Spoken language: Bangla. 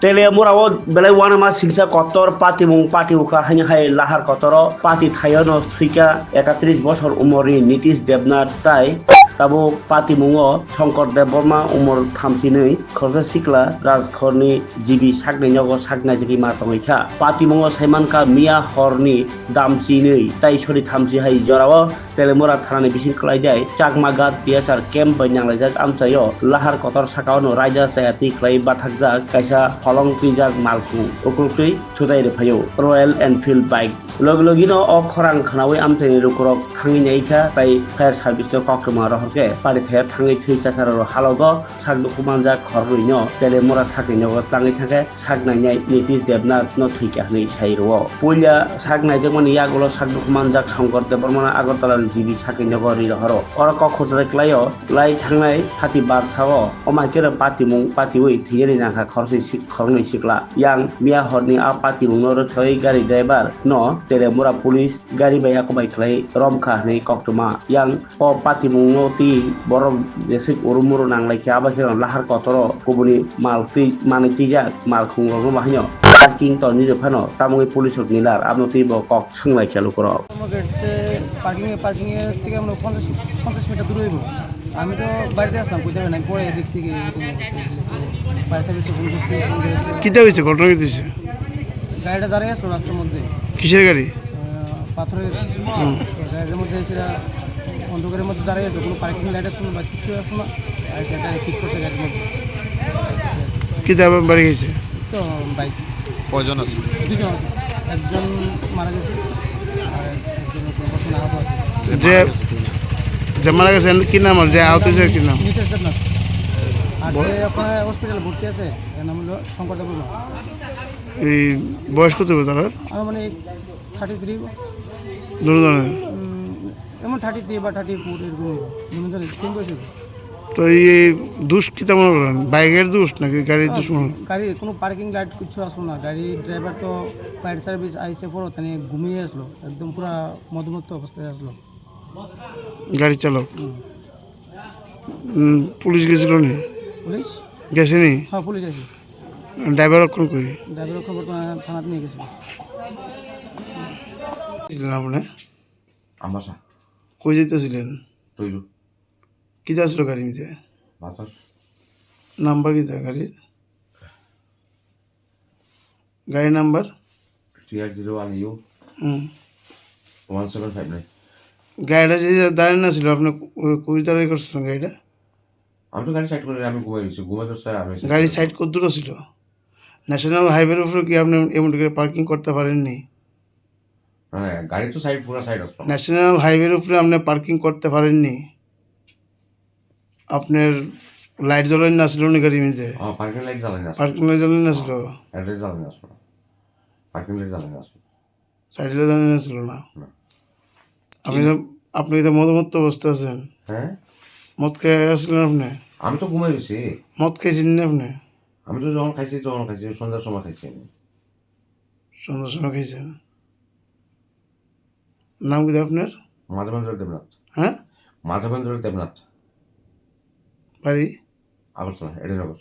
Tele murawo belai wana ma singsa kotor pati mung pati uka hanya hai lahar kotoro pati thayono Thwikha 31 বছর umori Nitish Debnath tai tabo pati mungo Shankar Deborma umur 32 khorsa sikla rajkhorni jibi saknai nyogo saknai jigi ma tongikha pati mungo saimanka Mia horni damchini tai sori thamsi hai jorawo telemura thanani bising khlai dai Chakmagat PSR camp banyanglajak amchayo lahar kotor sakaono raja sayati khlai bathakjak kaisa holong tijak Malkhung ukrutui Thutailaiwi Royal Enfield bike logino o khorang khanawi amthani rukurok thangi naikha tai fire service to kokroma rohorke pari the thangi thwikha halogo Dukhu Mankha Khoroksa telemura thakni nogo tangi thake saknai nai Nitish Debnath no Thwikha ni sairo pulia saknai jengmani yagulo Dukhu Mankha Shankar Deborma Agartala jibi sakni nogo ri rohoro ora kokhojak klayo lai thangnai hati bar sao omaikera pati mung pati ui thiyani nangkha khornai sikla yang Mia horni a pati mung no thoi gari driver no telemura police gari baya kobai khlai romkha ni koktuma yang o pati mung no ti borok jesik urumuru nanglai kya bakhe lahar kotoro kubuni malfi manitija Malkhung ro mahnyo parking to ni phano tamui police ok nilar amno ti bo kok sunglai chalu koro parking এর থেকে আমরা 50 মিটার দূরে হইব আমি তো বাড়িতে আসলাম কইতে না পরে দেখছি কি ফায়ার সার্ভিসে ফোন করছি কিটা হইছে ঘটনা কি হইছে গাড়িটা দাঁড়িয়ে আসলো রাস্তার মধ্যে কিসের গাড়ি পাথরের গাড়ির মধ্যে সেটা অন্ধকারের মধ্যে দাঁড়িয়ে আসলো কোনো পার্কিং লাইট আসলো বা কিছু আসলো না আর সেটা ঠিক করছে গাড়ির মধ্যে কিটা বাড়ি গেছে তো বাইক কয়জন আছে দুজন আছে একজন মারা গেছে আর একজন বর্তমানে আহত আছে যে মারা গেছে কি নাম আর যে আহত হয়েছে কি নাম নিতেশ দেবনাথ আর যে আপনার হসপিটালে ভর্তি আছে এর নাম হলো শঙ্কর দেববর্মা এই বয়স কত হবে তার আমার মানে 33 দুজনের এমন 33 বা 34 এরকম দুজনের সেম বয়স হবে তো এই দোষ কি তেমন করেন বাইকের দোষ নাকি গাড়ির দোষ গাড়ির কোনো পার্কিং লাইট কিছু আসলো না গাড়ির ড্রাইভার তো ফায়ার সার্ভিস আইসে পড়ো তাই ঘুমিয়ে আসলো একদম পুরো মদমত্ত অবস্থায় আসলো গাড়ি চালক পুলিশ গেছিল নি পুলিশ গেছে নি হ্যাঁ পুলিশ আছে ড্রাইভার রক্ষণ করি ড্রাইভার খবর থানাতে নিয়ে গেছিল আপনি আমাশা কই যেতেছিলেন তৈরু কি যাচ্ছিল গাড়ি নিতে বাসার নাম্বার কি গাড়ির গাড়ির নাম্বার TR01U 1759 গাড়িটা যে দাঁড়িয়ে না ছিল আপনি কই দাঁড়িয়ে করছিলেন গাড়িটা আমি তো গাড়ি সাইড করে আমি ঘুমাই গেছি ঘুমাই তো আমি গাড়ি সাইড কত দূর ছিল ন্যাশনাল হাইওয়ের উপরে কি আপনি এমন করে পার্কিং করতে পারেননি হ্যাঁ গাড়ি তো সাইড পুরো সাইড আছে ন্যাশনাল হাইওয়ের উপরে আপনি পার্কিং করতে পারেননি আপনার লাইট জ্বলেন না ছিল না গাড়ির মধ্যে পার্কিং লাইট জ্বালানি না পার্কিং লাইট জ্বলেন না ছিল লাইট জ্বালানি আসলো পার্কিং লাইট জ্বালানি আসলো সাইড লাইট জ্বলেন না ছিল না আপনি তো মদমত্ত অবস্থা আছেন হ্যাঁ মদ খেয়ে আসলেন আপনি আমি তো ঘুমাই গেছি মদ খাইছেন না আপনি আমি তো যখন খাইছি সন্ধ্যার সময় খাইছি আমি সন্ধ্যার সময় খাইছেন নাম কি আপনার মাধবেন্দ্র দেবনাথ হ্যাঁ মাধবেন্দ্র দেবনাথ বাড়ি আগরতলা এডিনগর